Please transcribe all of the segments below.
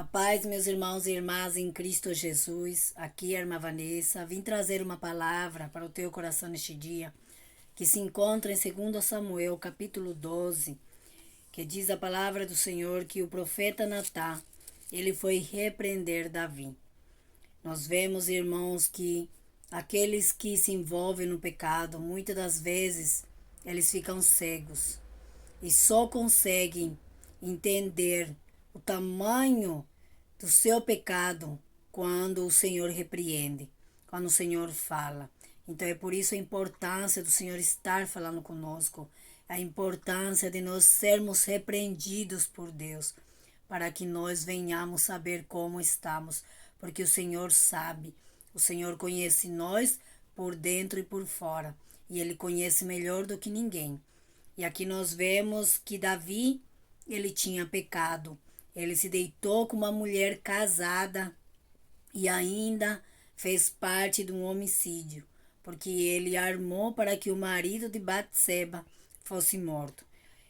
A paz, meus irmãos e irmãs em Cristo Jesus. Aqui é a irmã Vanessa. Vim trazer uma palavra para o teu coração neste dia, que se encontra em 2 Samuel, capítulo 12, que diz a palavra do Senhor que o profeta Natã, ele foi repreender Davi. Nós vemos, irmãos, que aqueles que se envolvem no pecado, muitas das vezes, eles ficam cegos e só conseguem entender o tamanho do seu pecado quando o Senhor repreende, quando o Senhor fala. Então é por isso a importância do Senhor estar falando conosco, a importância de nós sermos repreendidos por Deus, para que nós venhamos saber como estamos, porque o Senhor sabe, o Senhor conhece nós por dentro e por fora, e Ele conhece melhor do que ninguém. E aqui nós vemos que Davi, ele tinha pecado. Ele se deitou com uma mulher casada e ainda fez parte de um homicídio, porque ele armou para que o marido de Batseba fosse morto.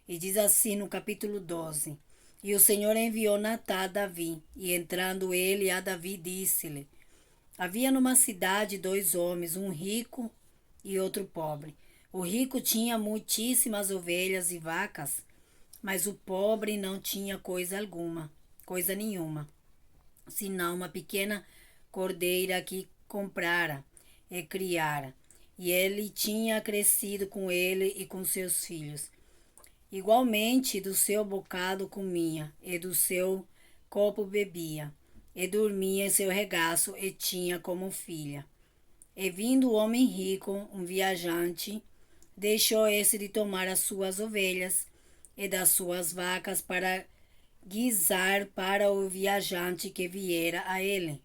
E diz assim no capítulo 12: E o Senhor enviou Natã a Davi, e entrando ele a Davi disse-lhe: Havia numa cidade 2 homens, um rico e outro pobre. O rico tinha muitíssimas ovelhas e vacas, mas o pobre não tinha coisa nenhuma, senão uma pequena cordeira que comprara e criara. E ele tinha crescido com ele e com seus filhos. Igualmente do seu bocado comia, e do seu copo bebia, e dormia em seu regaço, e tinha como filha. E vindo o homem rico, um viajante, deixou esse de tomar as suas ovelhas e das suas vacas para guisar para o viajante que viera a ele.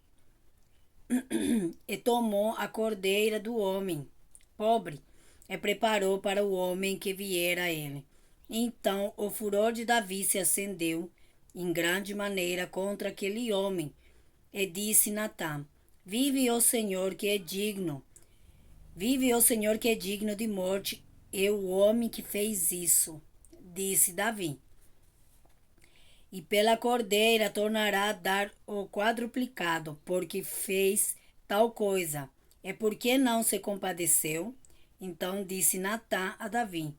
E tomou a cordeira do homem pobre e preparou para o homem que viera a ele. Então o furor de Davi se acendeu em grande maneira contra aquele homem, e disse Natã: Vive o Senhor que é digno, vive o Senhor que é digno de morte, e o homem que fez isso. Disse Davi: E pela cordeira tornará a dar o quadruplicado, porque fez tal coisa. É porque não se compadeceu? Então disse Natã a Davi: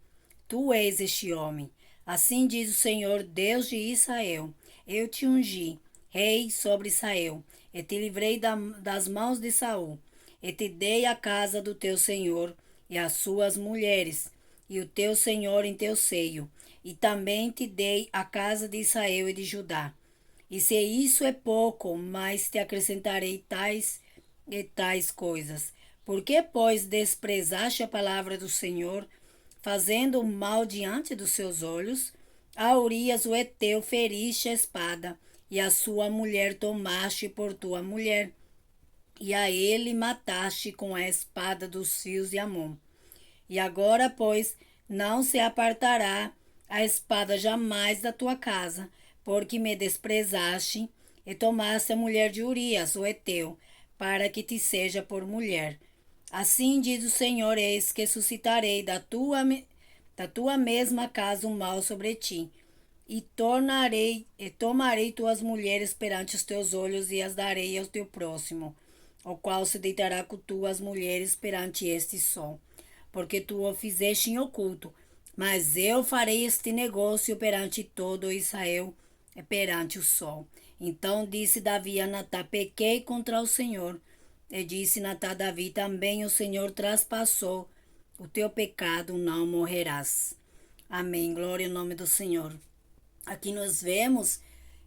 Tu és este homem. Assim diz o Senhor, Deus de Israel: Eu te ungi, rei sobre Israel, e te livrei das mãos de Saul, e te dei a casa do teu senhor e as suas mulheres, e o teu senhor em teu seio, e também te dei a casa de Israel e de Judá. E se isso é pouco, mais te acrescentarei tais e tais coisas. Por que, pois, desprezaste a palavra do Senhor, fazendo o mal diante dos seus olhos? A Urias o Heteu feriste a espada, e a sua mulher tomaste por tua mulher, e a ele mataste com a espada dos fios de Amon. E agora, pois, não se apartará a espada jamais da tua casa, porque me desprezaste e tomaste a mulher de Urias, o Heteu, para que te seja por mulher. Assim diz o Senhor: eis que suscitarei da tua mesma casa um mal sobre ti, e tomarei tuas mulheres perante os teus olhos, e as darei ao teu próximo, o qual se deitará com tuas mulheres perante este sol, porque tu o fizeste em oculto. Mas eu farei este negócio perante todo Israel e perante o sol. Então disse Davi a Natã: Pequei contra o Senhor. E disse Natã a Davi: Também o Senhor traspassou o teu pecado, não morrerás. Amém. Glória ao nome do Senhor. Aqui nós vemos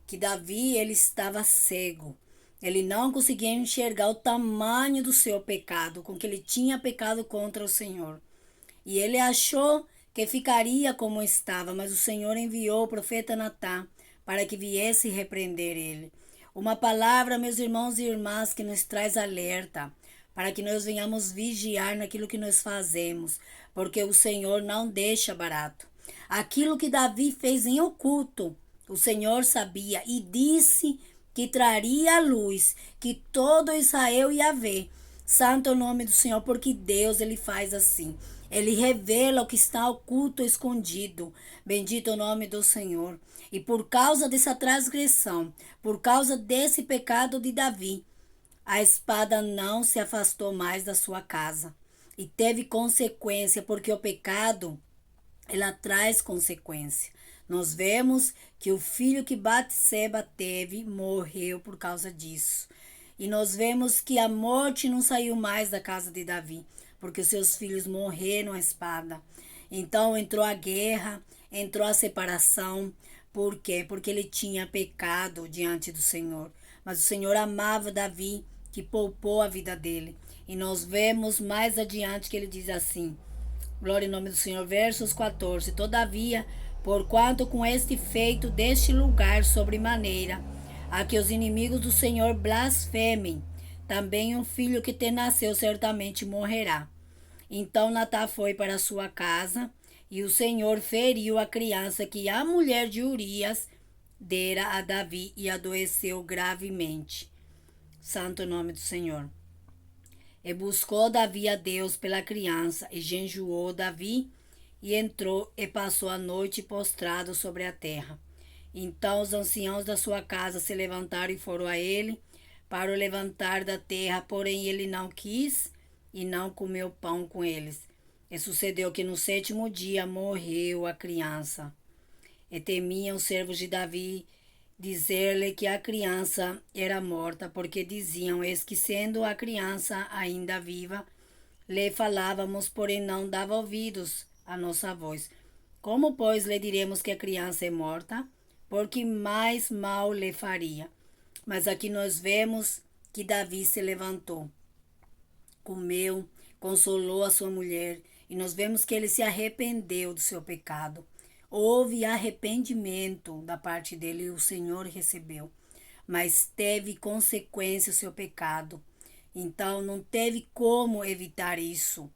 que Davi, ele estava cego. Ele não conseguia enxergar o tamanho do seu pecado, com que ele tinha pecado contra o Senhor. E ele achou que ficaria como estava, mas o Senhor enviou o profeta Natã para que viesse repreender ele. Uma palavra, meus irmãos e irmãs, que nos traz alerta, para que nós venhamos vigiar naquilo que nós fazemos, porque o Senhor não deixa barato. Aquilo que Davi fez em oculto, o Senhor sabia e disse que traria a luz, que todo Israel ia ver. Santo é o nome do Senhor, porque Deus, ele faz assim. Ele revela o que está oculto, escondido. Bendito é o nome do Senhor. E por causa dessa transgressão, por causa desse pecado de Davi, a espada não se afastou mais da sua casa. E teve consequência, porque o pecado, ela traz consequência. Nós vemos que o filho que Batseba teve morreu por causa disso. E nós vemos que a morte não saiu mais da casa de Davi, porque os seus filhos morreram à espada. Então entrou a guerra, entrou a separação. Por quê? Porque ele tinha pecado diante do Senhor. Mas o Senhor amava Davi, que poupou a vida dele. E nós vemos mais adiante que ele diz assim: glória em nome do Senhor, versos 14. Todavia, porquanto com este feito deste lugar sobremaneira, a que os inimigos do Senhor blasfemem, também um filho que te nasceu certamente morrerá. Então Natã foi para sua casa, e o Senhor feriu a criança que a mulher de Urias dera a Davi, e adoeceu gravemente. Santo nome do Senhor. E buscou Davi a Deus pela criança, e jejuou Davi, e entrou e passou a noite postrado sobre a terra. Então os anciãos da sua casa se levantaram e foram a ele para o levantar da terra, porém ele não quis e não comeu pão com eles. E sucedeu que no 7º dia morreu a criança. E temiam os servos de Davi dizer-lhe que a criança era morta, porque diziam: eis que sendo a criança ainda viva, lhe falávamos, porém não dava ouvidos à nossa voz. Como, pois, lhe diremos que a criança é morta? Porque mais mal lhe faria. Mas aqui nós vemos que Davi se levantou, comeu, consolou a sua mulher, e nós vemos que ele se arrependeu do seu pecado. Houve arrependimento da parte dele e o Senhor recebeu, mas teve consequência o seu pecado. Então não teve como evitar isso.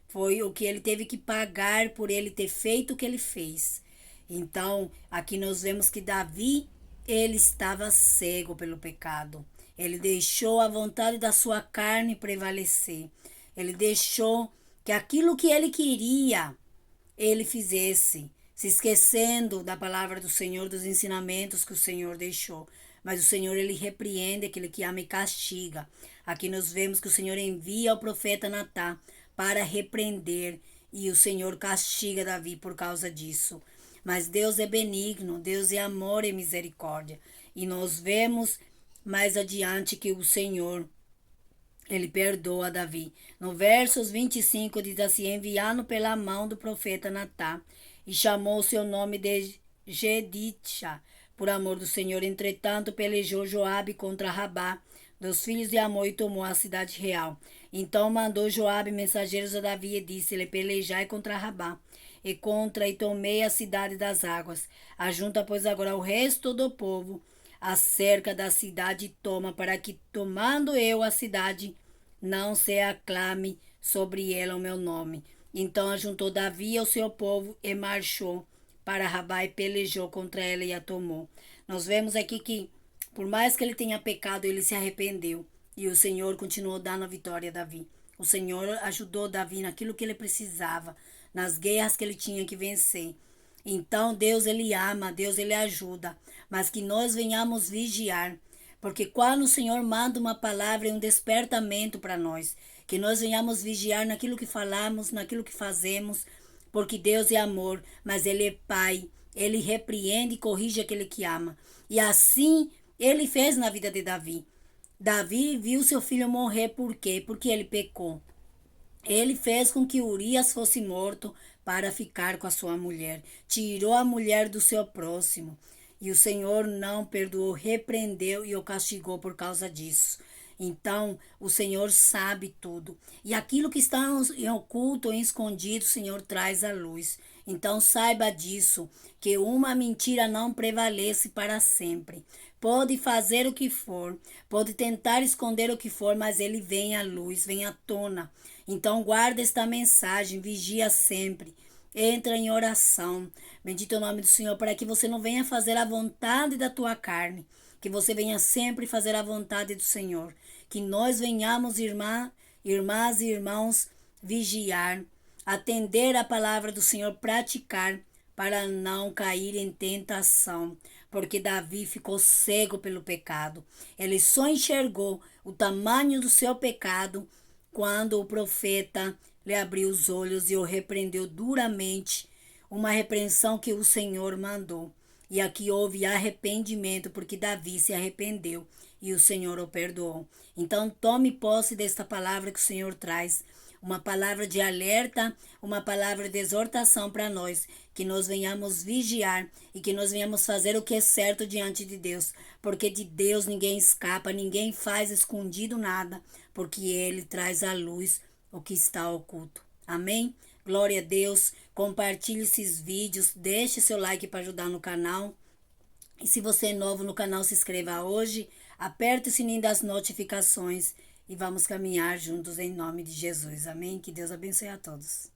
Foi o que ele teve que pagar por ele ter feito o que ele fez. Então, aqui nós vemos que Davi, ele estava cego pelo pecado. Ele deixou a vontade da sua carne prevalecer. Ele deixou que aquilo que ele queria, ele fizesse, se esquecendo da palavra do Senhor, dos ensinamentos que o Senhor deixou. Mas o Senhor, ele repreende aquele que ama e castiga. Aqui nós vemos que o Senhor envia o profeta Natã para repreender, e o Senhor castiga Davi por causa disso. Mas Deus é benigno, Deus é amor e misericórdia. E nós vemos mais adiante que o Senhor, ele perdoa Davi. No versos 25 diz assim: enviando pela mão do profeta Natã, e chamou o seu nome de Jeditcha, por amor do Senhor. Entretanto, pelejou Joabe contra Rabá, dos filhos de Amon, e tomou a cidade real. Então mandou Joabe mensageiros a Davi, e disse-lhe: pelejai contra Rabá, e tomei a cidade das águas. Ajunta, pois, agora o resto do povo acerca da cidade, e toma, para que, tomando eu a cidade, não se aclame sobre ela o meu nome. Então ajuntou Davi ao seu povo e marchou para Rabá, e pelejou contra ela e a tomou. Nós vemos aqui que, por mais que ele tenha pecado, ele se arrependeu, e o Senhor continuou dando a vitória a Davi. O Senhor ajudou Davi naquilo que ele precisava, nas guerras que ele tinha que vencer. Então Deus, ele ama, Deus, ele ajuda, mas que nós venhamos vigiar, porque quando o Senhor manda uma palavra, é um despertamento para nós, que nós venhamos vigiar naquilo que falamos, naquilo que fazemos, porque Deus é amor, mas ele é Pai, ele repreende e corrige aquele que ama. E assim ele fez na vida de Davi. Davi viu seu filho morrer, por quê? Porque ele pecou. Ele fez com que Urias fosse morto para ficar com a sua mulher. Tirou a mulher do seu próximo. E o Senhor não perdoou, repreendeu e o castigou por causa disso. Então, o Senhor sabe tudo. E aquilo que está em oculto ou escondido, o Senhor traz à luz. Então, saiba disso, que uma mentira não prevalece para sempre. Pode fazer o que for, pode tentar esconder o que for, mas ele vem à luz, vem à tona. Então, guarda esta mensagem, vigia sempre. Entra em oração. Bendito é o nome do Senhor, para que você não venha fazer a vontade da tua carne, que você venha sempre fazer a vontade do Senhor. Que nós venhamos, irmãs e irmãos, vigiar, atender a palavra do Senhor, praticar para não cair em tentação, porque Davi ficou cego pelo pecado. Ele só enxergou o tamanho do seu pecado quando o profeta lhe abriu os olhos e o repreendeu duramente, uma repreensão que o Senhor mandou. E aqui houve arrependimento, porque Davi se arrependeu e o Senhor o perdoou. Então tome posse desta palavra que o Senhor traz, uma palavra de alerta, uma palavra de exortação para nós, que nós venhamos vigiar e que nós venhamos fazer o que é certo diante de Deus, porque de Deus ninguém escapa, ninguém faz escondido nada, porque Ele traz à luz o que está oculto. Amém? Glória a Deus. Compartilhe esses vídeos, deixe seu like para ajudar no canal. E se você é novo no canal, se inscreva hoje, aperte o sininho das notificações e vamos caminhar juntos em nome de Jesus. Amém? Que Deus abençoe a todos.